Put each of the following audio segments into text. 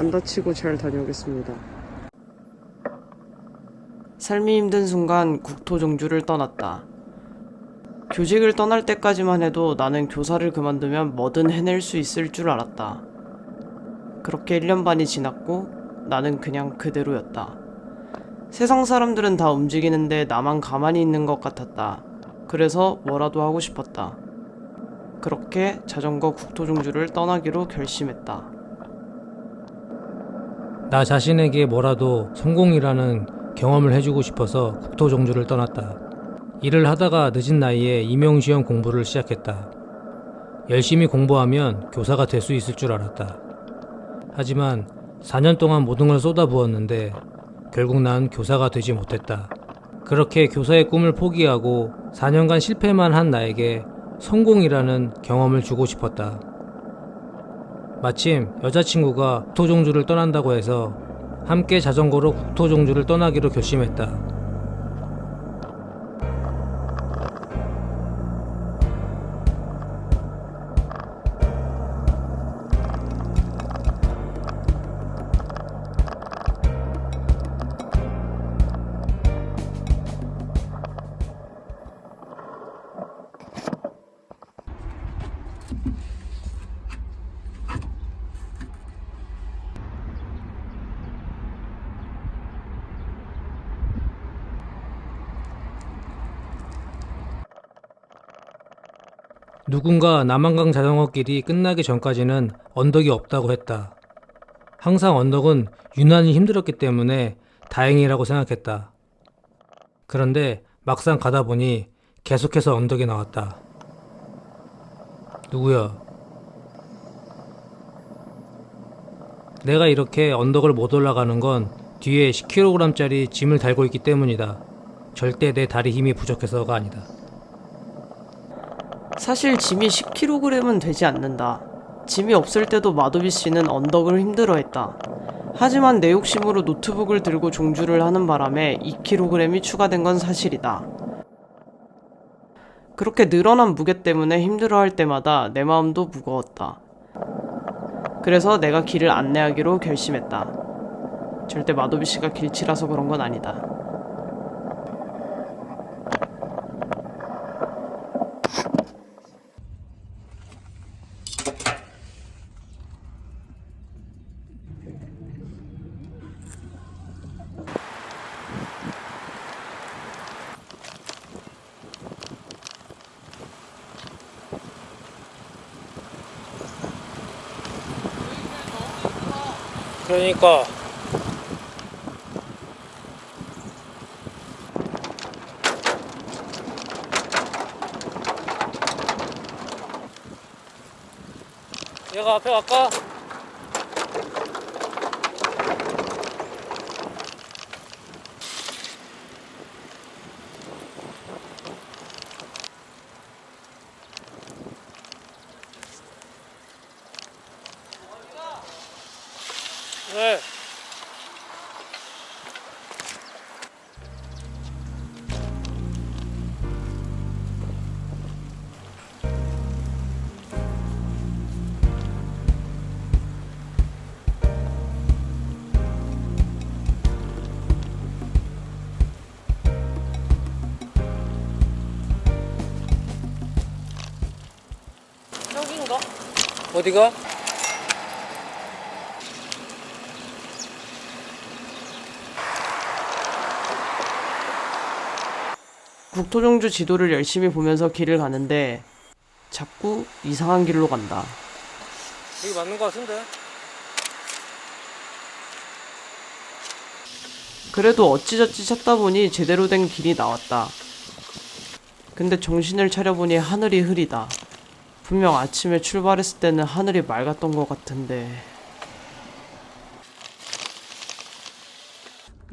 안 다치고 잘 다녀오겠습니다. 삶이 힘든 순간 국토종주를 떠났다. 교직을 떠날 때까지만 해도 나는 교사를 그만두면 뭐든 해낼 수 있을 줄 알았다. 그렇게 1년 반이 지났고 나는 그냥 그대로였다. 세상 사람들은 다 움직이는데 나만 가만히 있는 것 같았다. 그래서 뭐라도 하고 싶었다. 그렇게 자전거 국토종주를 떠나기로 결심했다. 나 자신에게 뭐라도 성공이라는 경험을 해주고 싶어서 국토종주를 떠났다. 일을 하다가 늦은 나이에 임용시험 공부를 시작했다. 열심히 공부하면 교사가 될 수 있을 줄 알았다. 하지만 4년 동안 모든 걸 쏟아부었는데 결국 난 교사가 되지 못했다. 그렇게 교사의 꿈을 포기하고 4년간 실패만 한 나에게 성공이라는 경험을 주고 싶었다. 마침 여자친구가 국토종주를 떠난다고 해서 함께 자전거로 국토종주를 떠나기로 결심했다. 누군가 남한강 자전거길이 끝나기 전까지는 언덕이 없다고 했다. 항상 언덕은 유난히 힘들었기 때문에 다행이라고 생각했다. 그런데 막상 가다 보니 계속해서 언덕이 나왔다. 누구야? 내가 이렇게 언덕을 못 올라가는 건 뒤에 10kg짜리 짐을 달고 있기 때문이다. 절대 내 다리 힘이 부족해서가 아니다. 사실 짐이 10kg은 되지 않는다. 짐이 없을 때도 마도비 씨는 언덕을 힘들어했다. 하지만 내 욕심으로 노트북을 들고 종주를 하는 바람에 2kg이 추가된 건 사실이다. 그렇게 늘어난 무게 때문에 힘들어할 때마다 내 마음도 무거웠다. 그래서 내가 길을 안내하기로 결심했다. 절대 마도비 씨가 길치라서 그런 건 아니다. 그러니까 얘가 앞에 갈까? 네. 여긴가? 어디가? 국토종주 지도를 열심히 보면서 길을 가는데 자꾸 이상한 길로 간다. 여기 맞는 거 같은데? 그래도 어찌저찌 찾다 보니 제대로 된 길이 나왔다. 근데 정신을 차려보니 하늘이 흐리다. 분명 아침에 출발했을 때는 하늘이 맑았던 것 같은데.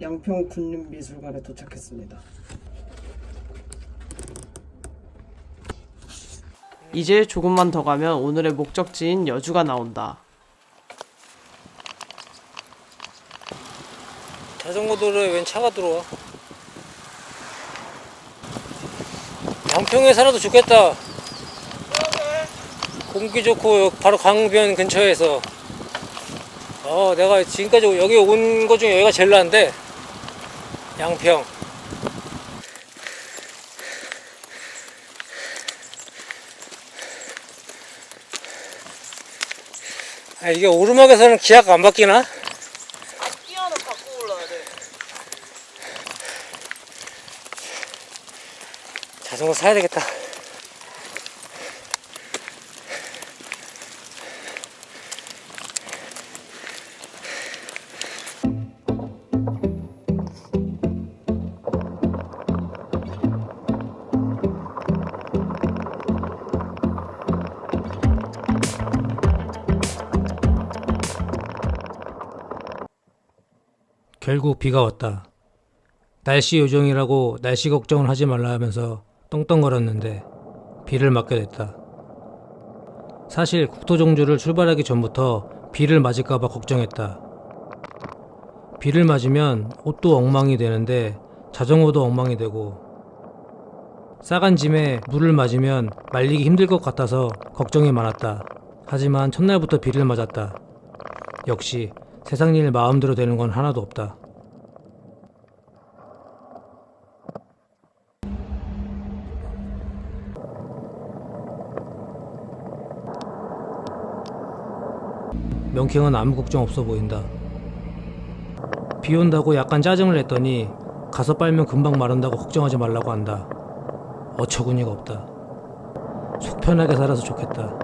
양평 국립미술관에 도착했습니다. 이제 조금만 더 가면 오늘의 목적지인 여주가 나온다. 자전거 도로에 웬 차가 들어와? 양평에 살아도 좋겠다. 공기 좋고 바로 강변 근처에서. 내가 지금까지 여기 온 거 중에 여기가 제일 나은데, 양평. 이게 오르막에서는 기아가 안 바뀌나? 기아는 바꾸고 올라야 돼. 자전거 사야 되겠다. 결국 비가 왔다. 날씨 요정이라고 날씨 걱정을 하지 말라 하면서 떵떵거렸는데 비를 맞게 됐다. 사실 국토종주를 출발하기 전부터 비를 맞을까봐 걱정했다. 비를 맞으면 옷도 엉망이 되는데 자전거도 엉망이 되고, 싸간 짐에 물을 맞으면 말리기 힘들 것 같아서 걱정이 많았다. 하지만 첫날부터 비를 맞았다. 역시 세상 일 마음대로 되는 건 하나도 없다. 명킹은 아무 걱정 없어 보인다. 비 온다고 약간 짜증을 냈더니 가서 빨면 금방 마른다고 걱정하지 말라고 한다. 어처구니가 없다. 속 편하게 살아서 좋겠다.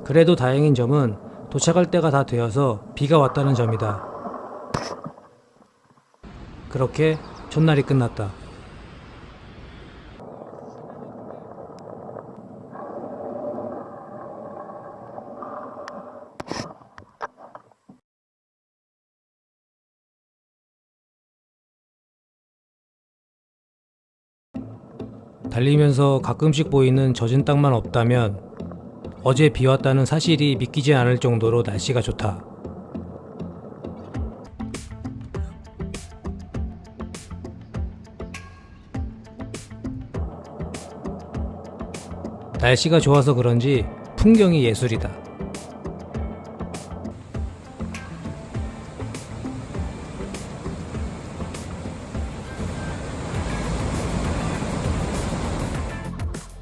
그래도 다행인 점은 도착할 때가 다 되어서 비가 왔다는 점이다. 그렇게 첫날이 끝났다. 달리면서 가끔씩 보이는 젖은 땅만 없다면 어제 비 왔다는 사실이 믿기지 않을 정도로 날씨가 좋다. 날씨가 좋아서 그런지 풍경이 예술이다.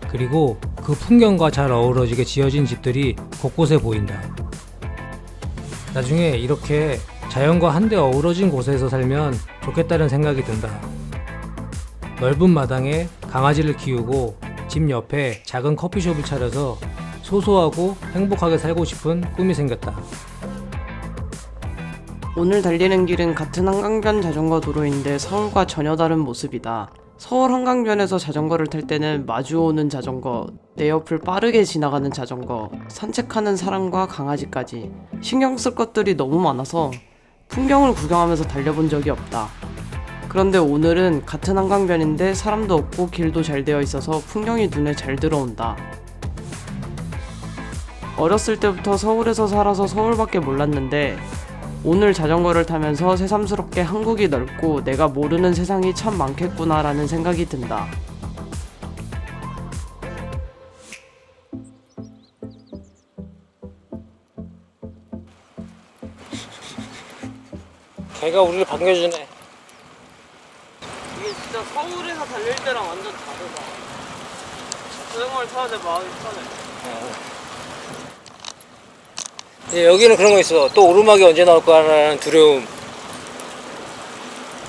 그리고 그 풍경과 잘 어우러지게 지어진 집들이 곳곳에 보인다. 나중에 이렇게 자연과 한데 어우러진 곳에서 살면 좋겠다는 생각이 든다. 넓은 마당에 강아지를 키우고 집 옆에 작은 커피숍을 차려서 소소하고 행복하게 살고 싶은 꿈이 생겼다. 오늘 달리는 길은 같은 한강변 자전거 도로인데 서울과 전혀 다른 모습이다. 서울 한강변에서 자전거를 탈 때는 마주오는 자전거, 내 옆을 빠르게 지나가는 자전거, 산책하는 사람과 강아지까지 신경 쓸 것들이 너무 많아서 풍경을 구경하면서 달려본 적이 없다. 그런데 오늘은 같은 한강변인데 사람도 없고 길도 잘 되어 있어서 풍경이 눈에 잘 들어온다. 어렸을 때부터 서울에서 살아서 서울밖에 몰랐는데 오늘 자전거를 타면서 새삼스럽게 한국이 넓고 내가 모르는 세상이 참 많겠구나라는 생각이 든다. 걔가 우리를 반겨주네. 이게 진짜 서울에서 달릴 때랑 완전 다르다. 자전거를 타야 돼 마음이 편해. 여기는 그런 거 있어. 또 오르막이 언제 나올까라는 두려움.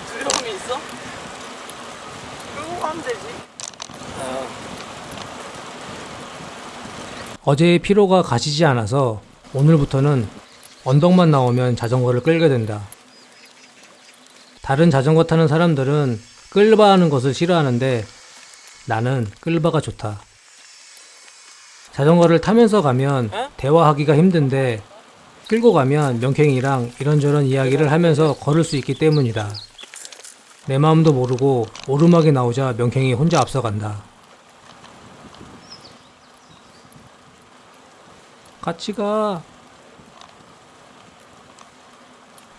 두려움이 있어? 끌고 가면 되지. 어제의 피로가 가시지 않아서 오늘부터는 언덕만 나오면 자전거를 끌게 된다. 다른 자전거 타는 사람들은 끌바하는 것을 싫어하는데 나는 끌바가 좋다. 자전거를 타면서 가면 대화하기가 힘든데 끌고 가면 명캥이랑 이런저런 이야기를 하면서 걸을 수 있기 때문이다. 내 마음도 모르고 오르막이 나오자 명캥이 혼자 앞서간다. 같이 가.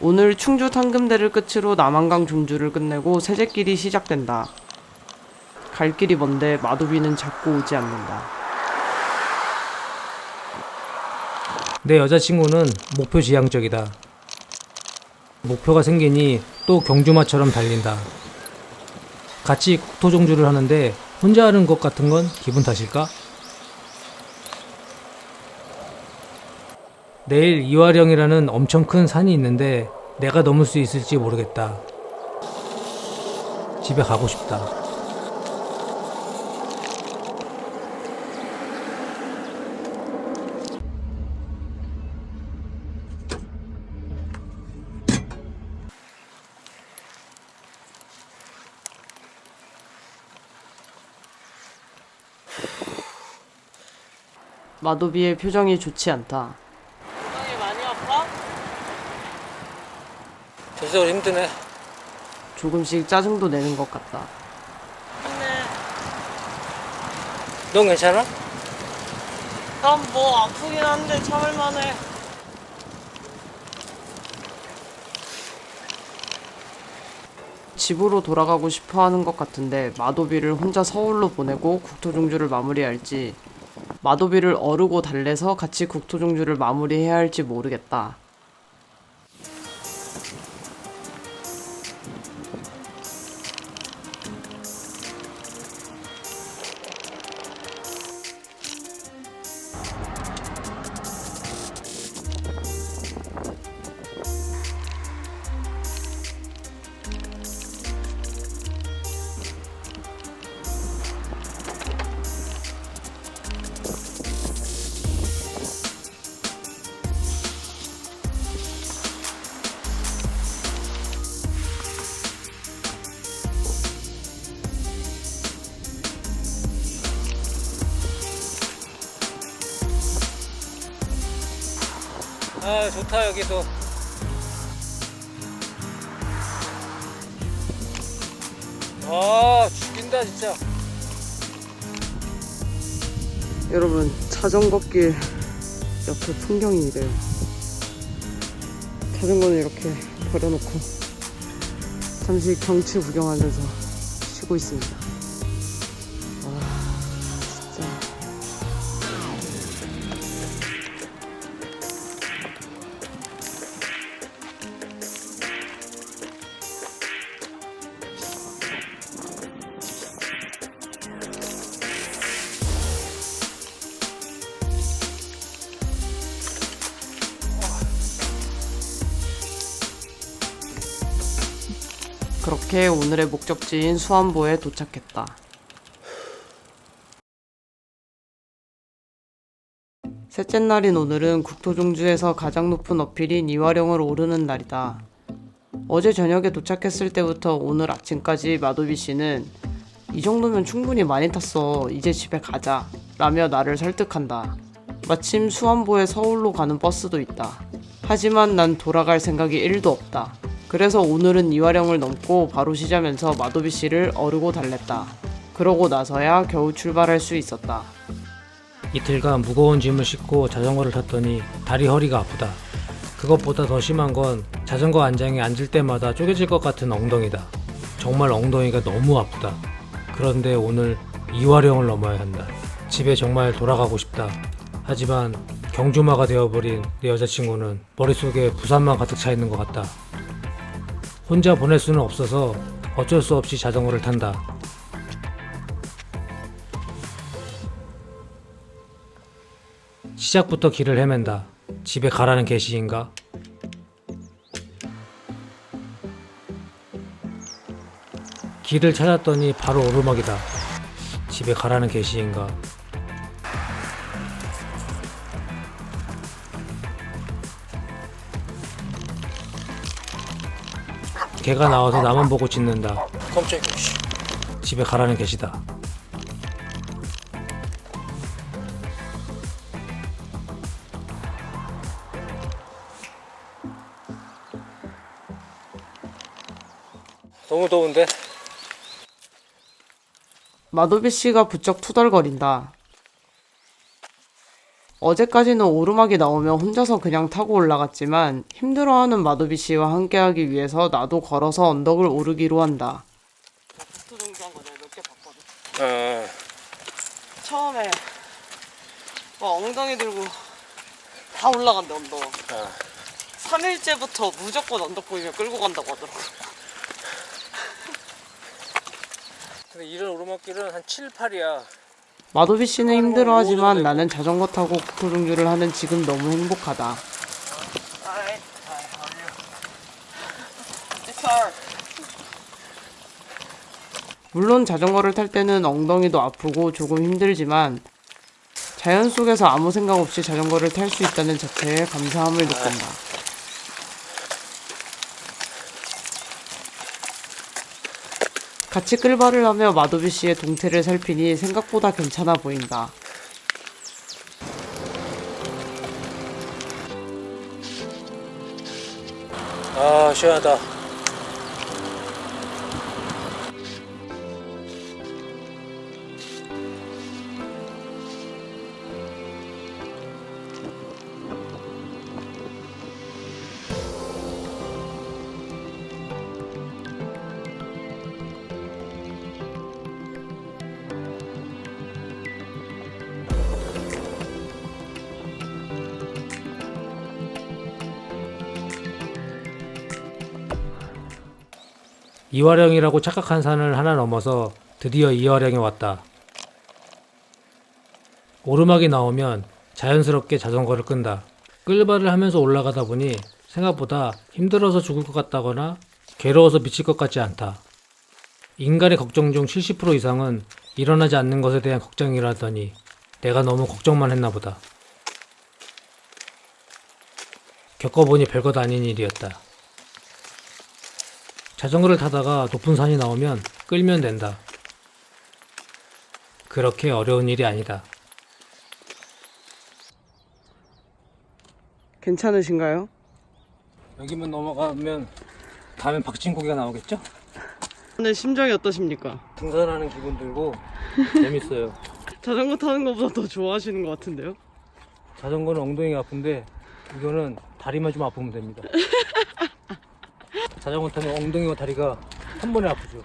오늘 충주 탕금대를 끝으로 남한강 종주를 끝내고 세제길이 시작된다. 갈 길이 먼데 마도비는 자꾸 오지 않는다. 내 여자친구는 목표 지향적이다. 목표가 생기니 또 경주마처럼 달린다. 같이 국토종주를 하는데 혼자 하는 것 같은 건 기분 탓일까? 내일 이화령이라는 엄청 큰 산이 있는데 내가 넘을 수 있을지 모르겠다. 집에 가고 싶다. 마도비의 표정이 좋지 않다. 엉덩이 많이 아파? 대체적으로 힘드네. 조금씩 짜증도 내는 것 같다. 넌 괜찮아? 난 뭐 아프긴 한데 참을만해. 집으로 돌아가고 싶어 하는 것 같은데 마도비를 혼자 서울로 보내고 국토종주를 마무리할지, 마도비를 어르고 달래서 같이 국토종주를 마무리해야 할지 모르겠다. 아, 좋다 여기도. 아, 죽인다 진짜. 여러분, 자전거길 옆에 풍경이 이래요. 자전거는 이렇게 버려놓고 잠시 경치 구경하면서 쉬고 있습니다. 와, 진짜. 그렇게 오늘의 목적지인 수안보에 도착했다. 셋째 날인 오늘은 국토종주에서 가장 높은 어필인 이화령을 오르는 날이다. 어제 저녁에 도착했을 때부터 오늘 아침까지 마도비 씨는 이 정도면 충분히 많이 탔어. 이제 집에 가자. 라며 나를 설득한다. 마침 수안보에 서울로 가는 버스도 있다. 하지만 난 돌아갈 생각이 1도 없다. 그래서 오늘은 이화령을 넘고 바로 쉬자면서 마도비 씨를 어르고 달랬다. 그러고 나서야 겨우 출발할 수 있었다. 이틀간 무거운 짐을 싣고 자전거를 탔더니 다리 허리가 아프다. 그것보다 더 심한 건 자전거 안장에 앉을 때마다 쪼개질 것 같은 엉덩이다. 정말 엉덩이가 너무 아프다. 그런데 오늘 이화령을 넘어야 한다. 집에 정말 돌아가고 싶다. 하지만 경주마가 되어버린 내 여자친구는 머릿속에 부산만 가득 차 있는 것 같다. 혼자 보낼 수는 없어서 어쩔 수 없이 자전거를 탄다. 시작부터 길을 헤맨다. 집에 가라는 계시인가? 길을 찾았더니 바로 오르막이다. 집에 가라는 계시인가? 개가 나와서 나만 보고 짖는다. 깜짝이야. 집에 가라는 계시다. 너무 더운데? 마도비 씨가 부쩍 투덜거린다. 어제까지는 오르막이 나오면 혼자서 그냥 타고 올라갔지만 힘들어하는 마도비 씨와 함께하기 위해서 나도 걸어서 언덕을 오르기로 한다. 국토종주한 거 내가 몇 개 봤거든. 처음에 막 엉덩이 들고 다 올라간대 언덕. 3일째부터 무조건 언덕 보이면 끌고 간다고 하더라고. 근데 이런 오르막길은 한 7, 8이야. 마도비 씨는 힘들어하지만 나는 자전거 타고 국토종주를 하는 지금 너무 행복하다. 물론 자전거를 탈 때는 엉덩이도 아프고 조금 힘들지만 자연 속에서 아무 생각 없이 자전거를 탈 수 있다는 자체에 감사함을 느낀다. 같이 끌바를 하며 마도비 씨의 동태를 살피니 생각보다 괜찮아 보인다. 아, 시원하다. 이화령이라고 착각한 산을 하나 넘어서 드디어 이화령에 왔다. 오르막이 나오면 자연스럽게 자전거를 끈다. 끌바를 하면서 올라가다 보니 생각보다 힘들어서 죽을 것 같다거나 괴로워서 미칠 것 같지 않다. 인간의 걱정 중 70% 이상은 일어나지 않는 것에 대한 걱정이라더니 내가 너무 걱정만 했나 보다. 겪어보니 별것 아닌 일이었다. 자전거를 타다가 높은 산이 나오면 끌면 된다. 그렇게 어려운 일이 아니다. 괜찮으신가요? 여기만 넘어가면 다음엔 박진고기가 나오겠죠? 오늘 심정이 어떠십니까? 등산하는 기분 들고 재밌어요. 자전거 타는 것보다 더 좋아하시는 것 같은데요? 자전거는 엉덩이가 아픈데 이거는 다리만 좀 아프면 됩니다. 자전거 타면 엉덩이와 다리가 한 번에 아프죠.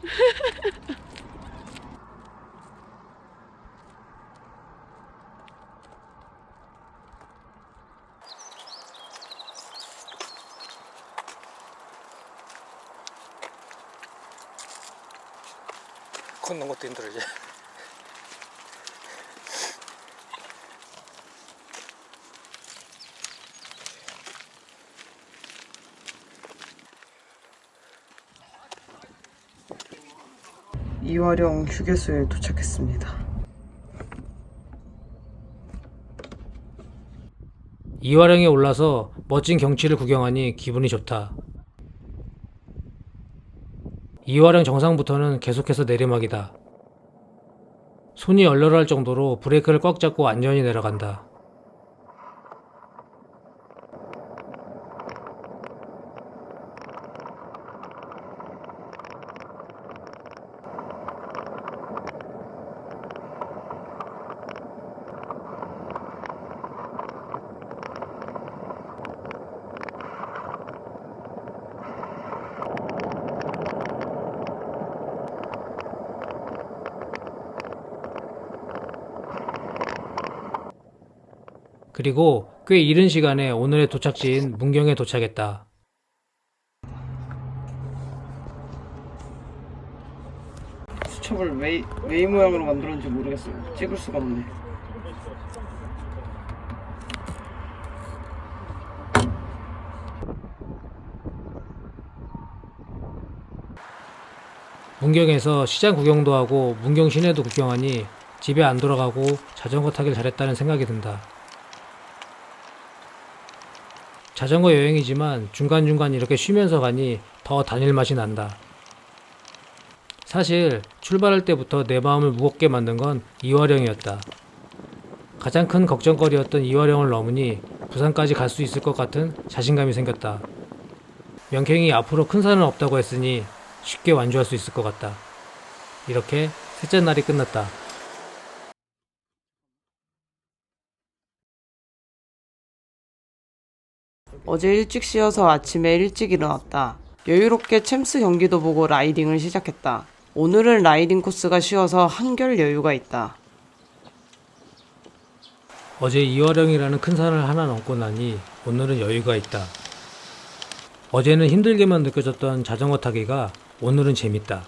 걷는 것도 힘들어 이제. 이화령 휴게소에 도착했습니다. 이화령에 올라서 멋진 경치를 구경하니 기분이 좋다. 이화령 정상부터는 계속해서 내리막이다. 손이 얼얼할 정도로 브레이크를 꽉 잡고 안전히 내려간다. 그리고 꽤 이른 시간에 오늘의 도착지인 문경에 도착했다. 수첩을 웨이 모양으로 만들었는지 모르겠어요. 찍을 수가 없네. 문경에서 시장 구경도 하고 문경 시내도 구경하니 집에 안 돌아가고 자전거 타길 잘했다는 생각이 든다. 자전거 여행이지만 중간중간 이렇게 쉬면서 가니 더 다닐 맛이 난다. 사실 출발할 때부터 내 마음을 무겁게 만든 건 이화령이었다. 가장 큰 걱정거리였던 이화령을 넘으니 부산까지 갈 수 있을 것 같은 자신감이 생겼다. 명쾌히 앞으로 큰 산은 없다고 했으니 쉽게 완주할 수 있을 것 같다. 이렇게 셋째 날이 끝났다. 어제 일찍 쉬어서 아침에 일찍 일어났다. 여유롭게 챔스 경기도 보고 라이딩을 시작했다. 오늘은 라이딩 코스가 쉬워서 한결 여유가 있다. 어제 이화령이라는 큰 산을 하나 넘고 나니 오늘은 여유가 있다. 어제는 힘들게만 느껴졌던 자전거 타기가 오늘은 재밌다.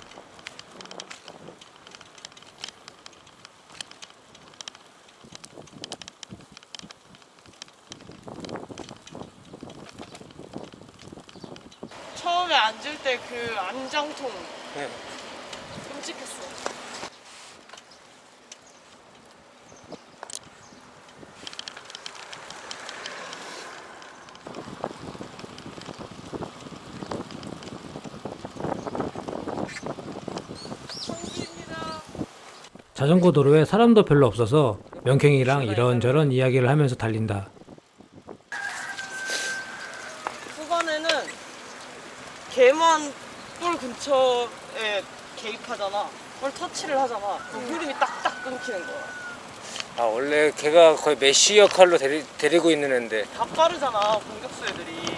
처음에 앉을 때 그 안장통 네. 끔찍했어. 성주입니다. 자전거 도로에 사람도 별로 없어서 명캥이랑 이런저런 이야기를 하면서 달린다. 후반에는 걔만 볼 근처에 개입하잖아. 그걸 터치를 하잖아. 그럼 흐름이 딱딱 끊기는 거야. 아 원래 걔가 거의 메시 역할로 데리고 있는 애인데. 다 빠르잖아, 공격수 애들이.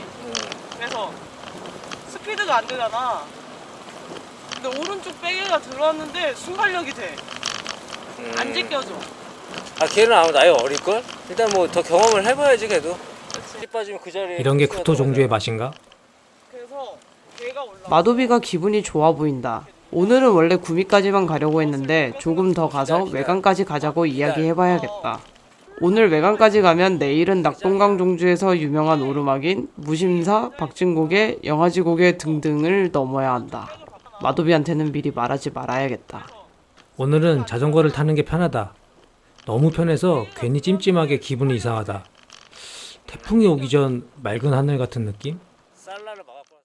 그래서 스피드가 안 되잖아. 근데 오른쪽 백에가 들어왔는데 순발력이 돼. 안 제껴져. 아 걔는 아마 나이 어릴걸? 일단 뭐 더 경험을 해봐야지 걔도. 그치. 피 빠지면 그 자리에. 이런 게 국토 종주의 맛인가? 그래서 걔가 올라. 마도비가 기분이 좋아 보인다. 오늘은 원래 구미까지만 가려고 했는데 조금 더 가서 외관까지 가자고 이야기해봐야겠다. 오늘 외관까지 가면 내일은 낙동강 종주에서 유명한 오르막인 무심사, 박진고개, 영아지고개 등등을 넘어야 한다. 마도비한테는 미리 말하지 말아야겠다. 오늘은 자전거를 타는 게 편하다. 너무 편해서 괜히 찜찜하게 기분이 이상하다. 태풍이 오기 전 맑은 하늘 같은 느낌? 살라를 막았구나.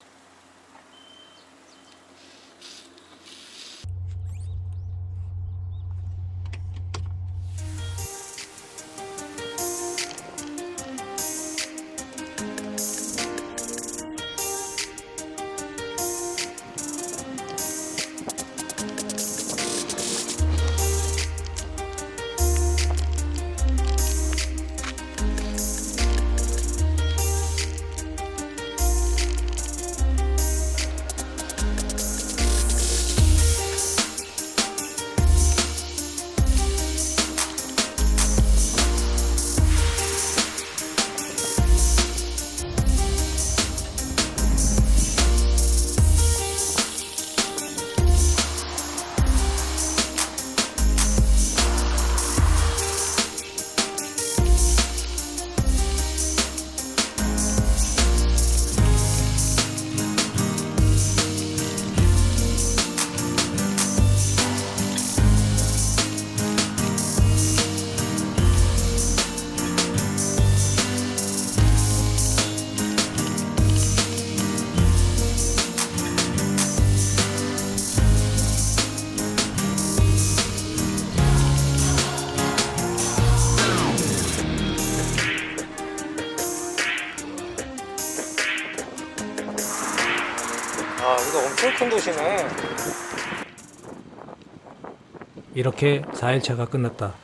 아 이거 엄청 큰 도시네. 이렇게 4일차가 끝났다.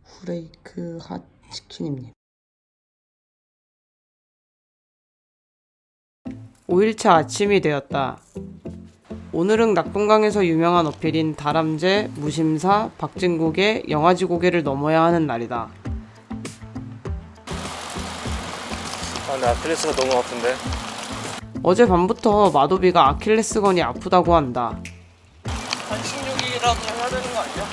후레이크 핫 치킨입니다. 5일차 아침이 되었다. 오늘은 낙동강에서 유명한 어필인 다람쥐, 무심사, 박진고개, 영아지고개를 넘어야 하는 날이다. 아 근데 아킬레스가 너무 아픈데. 어제 밤부터 마도비가 아킬레스건이 아프다고 한다. 반신욕이라도 해야 되는 거 아니야?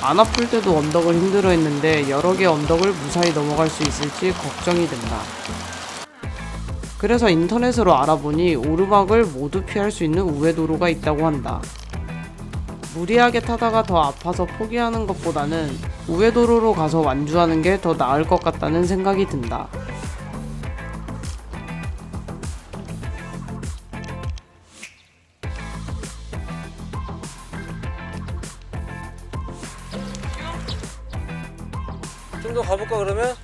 안 아플 때도 언덕을 힘들어했는데 여러 개 언덕을 무사히 넘어갈 수 있을지 걱정이 된다. 그래서 인터넷으로 알아보니 오르막을 모두 피할 수 있는 우회도로가 있다고 한다. 무리하게 타다가 더 아파서 포기하는 것보다는 우회도로로 가서 완주하는 게 더 나을 것 같다는 생각이 든다. 좀 더 가볼까 그러면?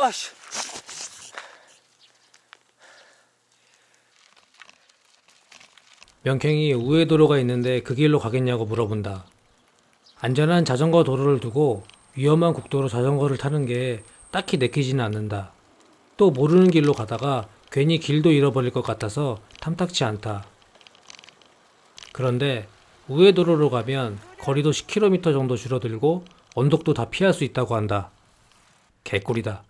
아씨. 명캥이 우회도로가 있는데 그 길로 가겠냐고 물어본다. 안전한 자전거 도로를 두고 위험한 국도로 자전거를 타는 게 딱히 내키지는 않는다. 또 모르는 길로 가다가 괜히 길도 잃어버릴 것 같아서 탐탁치 않다. 그런데 우회도로로 가면 거리도 10km 정도 줄어들고 언덕도 다 피할 수 있다고 한다. 개꿀이다.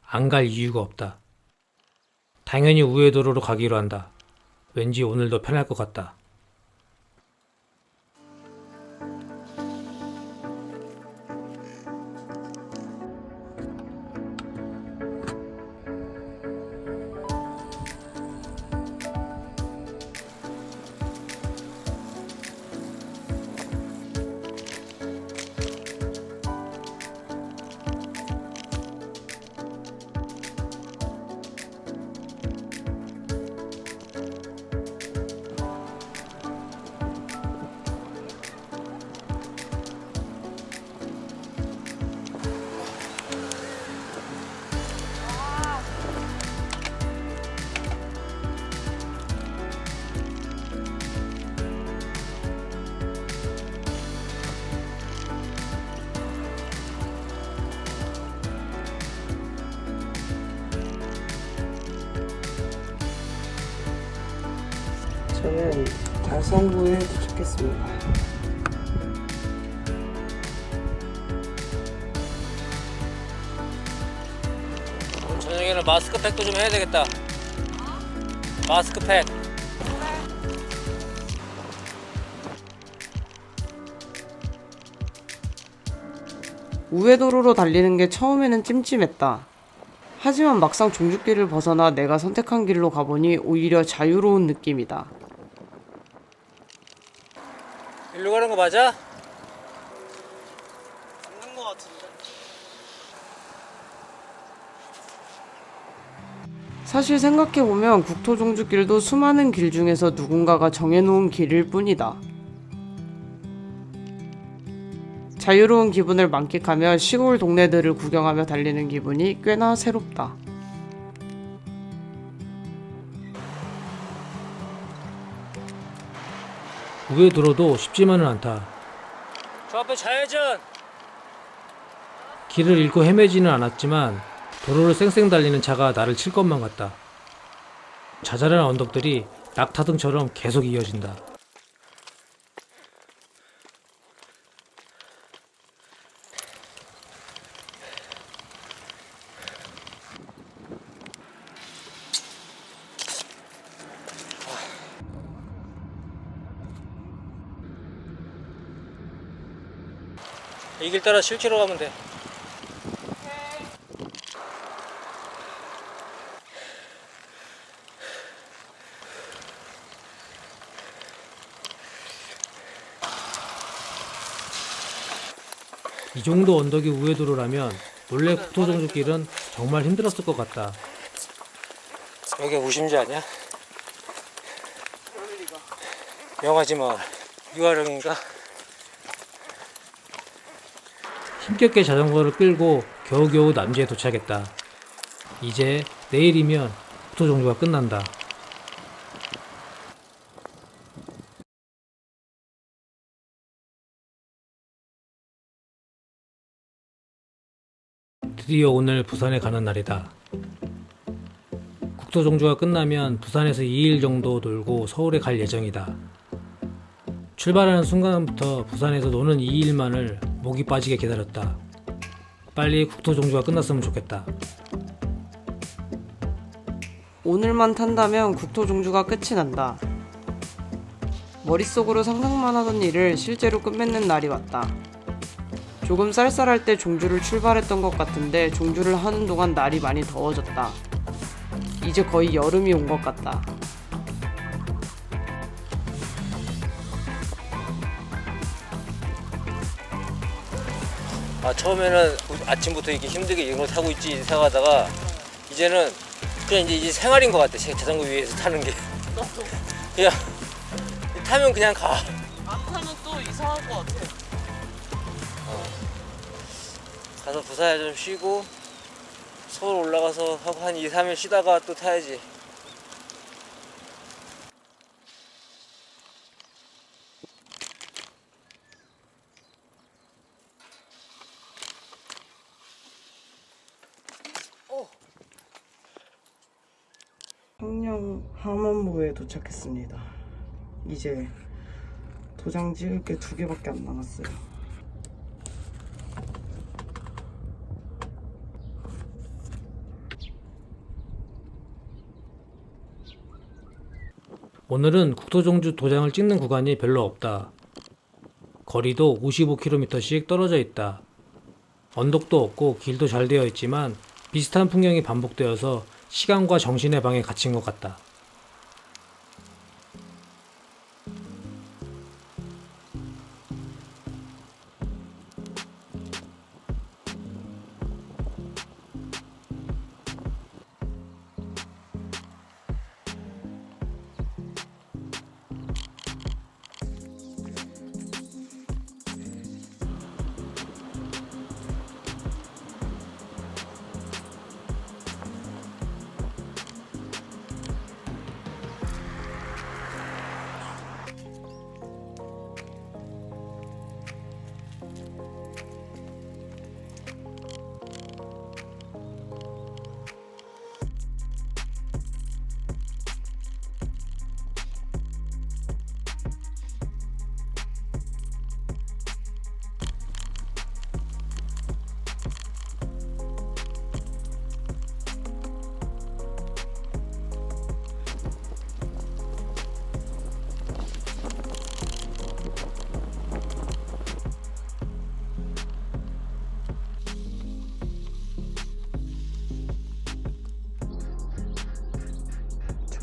안 갈 이유가 없다. 당연히 우회도로로 가기로 한다. 왠지 오늘도 편할 것 같다. 저는 달성구에 도착했습니다. 저녁에는 마스크팩도 좀 해야 되겠다. 마스크팩. 우회도로로 달리는 게 처음에는 찜찜했다. 하지만 막상 종주길을 벗어나 내가 선택한 길로 가보니 오히려 자유로운 느낌이다. 일로 가는 거 맞아? 맞는 것 같은데? 사실 생각해보면 국토종주길도 수많은 길 중에서 누군가가 정해놓은 길일 뿐이다. 자유로운 기분을 만끽하며 시골 동네들을 구경하며 달리는 기분이 꽤나 새롭다. 우회도로도 쉽지만은 않다. 저 앞에 좌회전. 길을 잃고 헤매지는 않았지만 도로를 쌩쌩 달리는 차가 나를 칠 것만 같다. 자잘한 언덕들이 낙타등처럼 계속 이어진다. 이 길 따라 실제로 가면 돼. 이 정도 언덕이 우회도로라면 원래 국토종주길은 정말 힘들었을 것 같다. 여기 우심지 아니야? 영화지 뭐. 유아령인가? 힘겹게 자전거를 끌고 겨우겨우 남지에 도착했다. 이제 내일이면 국토종주가 끝난다. 드디어 오늘 부산에 가는 날이다. 국토종주가 끝나면 부산에서 2일 정도 놀고 서울에 갈 예정이다. 출발하는 순간부터 부산에서 노는 2일만을 목이 빠지게 기다렸다. 빨리 국토종주가 끝났으면 좋겠다. 오늘만 탄다면 국토종주가 끝이 난다. 머릿속으로 상상만 하던 일을 실제로 끝맺는 날이 왔다. 조금 쌀쌀할 때 종주를 출발했던 것 같은데 종주를 하는 동안 날이 많이 더워졌다. 이제 거의 여름이 온 것 같다. 처음에는 아침부터 이렇게 힘들게 이런 걸 타고 있지 생각하다가 이제는 그냥 이제 생활인 것 같아. 자전거 위에서 타는 게. 그냥 타면 그냥 가. 안 타면 또 이상할 것 같아. 가서 부산에 좀 쉬고 서울 올라가서 하고 한 2, 3일 쉬다가 또 타야지. 청령 함안부에 도착했습니다. 이제 도장 찍을 게 2개밖에 안 남았어요. 오늘은 국토종주 도장을 찍는 구간이 별로 없다. 거리도 55km씩 떨어져 있다. 언덕도 없고 길도 잘 되어 있지만 비슷한 풍경이 반복되어서 시간과 정신의 방에 갇힌 것 같다.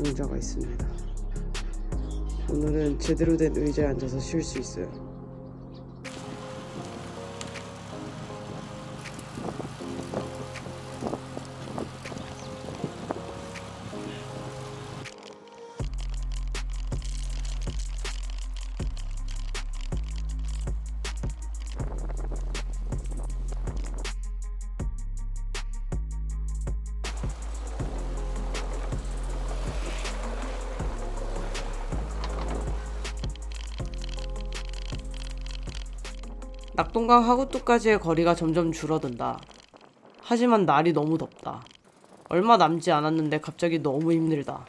정자가 있습니다. 오늘은 제대로 된 의자에 앉아서 쉴 수 있어요. 낙동강 하구뚝까지의 거리가 점점 줄어든다. 하지만 날이 너무 덥다. 얼마 남지 않았는데 갑자기 너무 힘들다.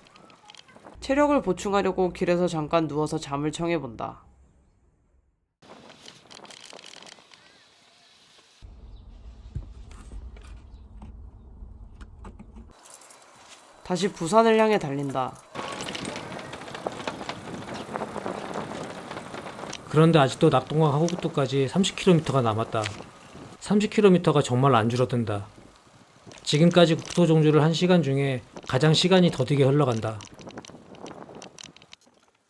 체력을 보충하려고 길에서 잠깐 누워서 잠을 청해본다. 다시 부산을 향해 달린다. 그런데 아직도 낙동강 하구뚝까지 30km가 남았다. 30km가 정말 안 줄어든다. 지금까지 국토종주를 한 시간 중에 가장 시간이 더디게 흘러간다.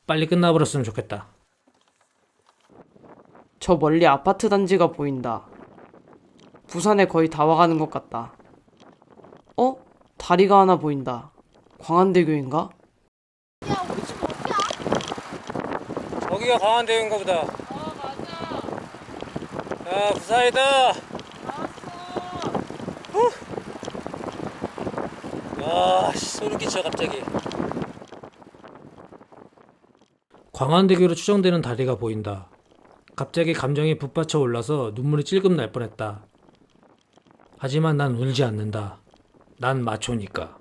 빨리 끝나버렸으면 좋겠다. 저 멀리 아파트 단지가 보인다. 부산에 거의 다 와가는 것 같다. 다리가 하나 보인다. 광안대교인가? 거기가 강한대교인가 보다. 맞아. 야, 부산이다. 아, 소름 끼쳐 갑자기. 광안대교로 추정되는 다리가 보인다. 갑자기 감정이 북받쳐 올라서 눈물이 찔끔 날 뻔했다. 하지만 난 울지 않는다. 난 마초니까.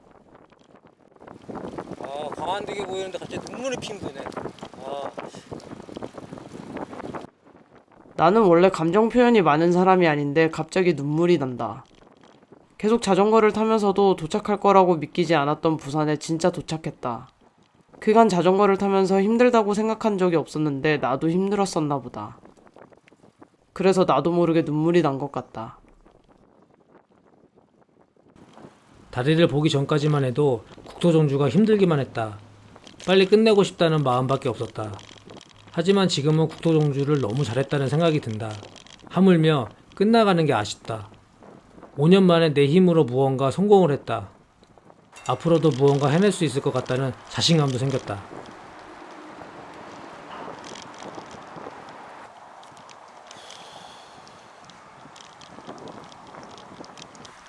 아, 강한대교 보이는데 갑자기 눈물이 핑 도네. 아, 나는 원래 감정 표현이 많은 사람이 아닌데 갑자기 눈물이 난다. 계속 자전거를 타면서도 도착할 거라고 믿기지 않았던 부산에 진짜 도착했다. 그간 자전거를 타면서 힘들다고 생각한 적이 없었는데 나도 힘들었었나 보다. 그래서 나도 모르게 눈물이 난 것 같다. 다리를 보기 전까지만 해도 국토종주가 힘들기만 했다. 빨리 끝내고 싶다는 마음밖에 없었다. 하지만 지금은 국토종주를 너무 잘했다는 생각이 든다. 하물며 끝나가는 게 아쉽다. 5년 만에 내 힘으로 무언가 성공을 했다. 앞으로도 무언가 해낼 수 있을 것 같다는 자신감도 생겼다.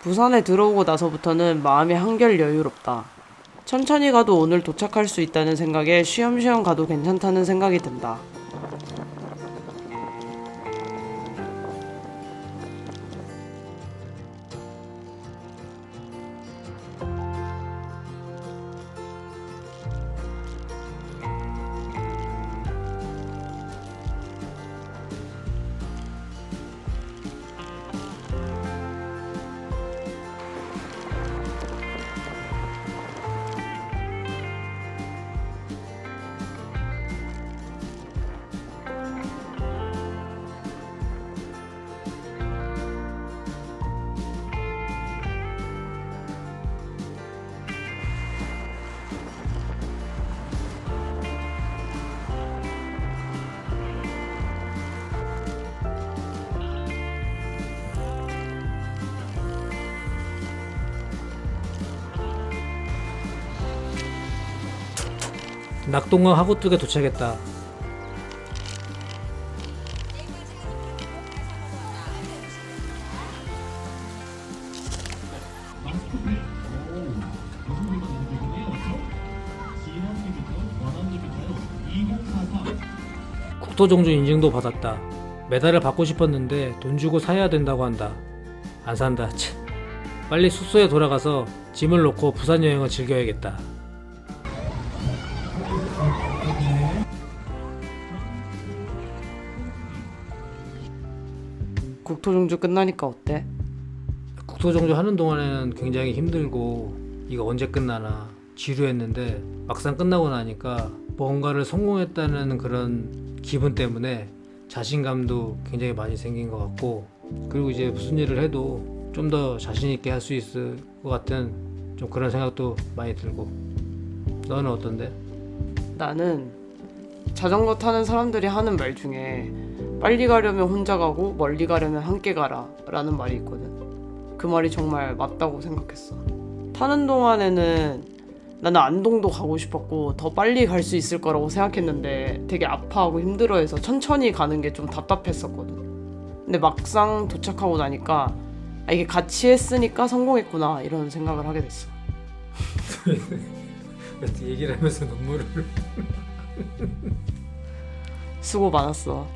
부산에 들어오고 나서부터는 마음이 한결 여유롭다. 천천히 가도 오늘 도착할 수 있다는 생각에 쉬엄쉬엄 가도 괜찮다는 생각이 든다. 낙동강 하구뚝에 도착했다. 국토종주 인증도 받았다. 메달을 받고 싶었는데 돈 주고 사야 된다고 한다. 안 산다. 참. 빨리 숙소에 돌아가서 짐을 놓고 부산 여행을 즐겨야겠다. 국토종주 끝나니까 어때? 국토종주 하는 동안에는 굉장히 힘들고 이거 언제 끝나나 지루했는데 막상 끝나고 나니까 뭔가를 성공했다는 그런 기분 때문에 자신감도 굉장히 많이 생긴 것 같고, 그리고 이제 무슨 일을 해도 좀 더 자신 있게 할 수 있을 것 같은 좀 그런 생각도 많이 들고. 너는 어떤데? 나는 자전거 타는 사람들이 하는 말 중에 빨리 가려면 혼자 가고 멀리 가려면 함께 가라 라는 말이 있거든. 그 말이 정말 맞다고 생각했어. 타는 동안에는 나는 안동도 가고 싶었고 더 빨리 갈 수 있을 거라고 생각했는데 되게 아파하고 힘들어해서 천천히 가는 게 좀 답답했었거든. 근데 막상 도착하고 나니까 아, 이게 같이 했으니까 성공했구나 이런 생각을 하게 됐어. 얘기를 하면서 눈물을. 수고 많았어.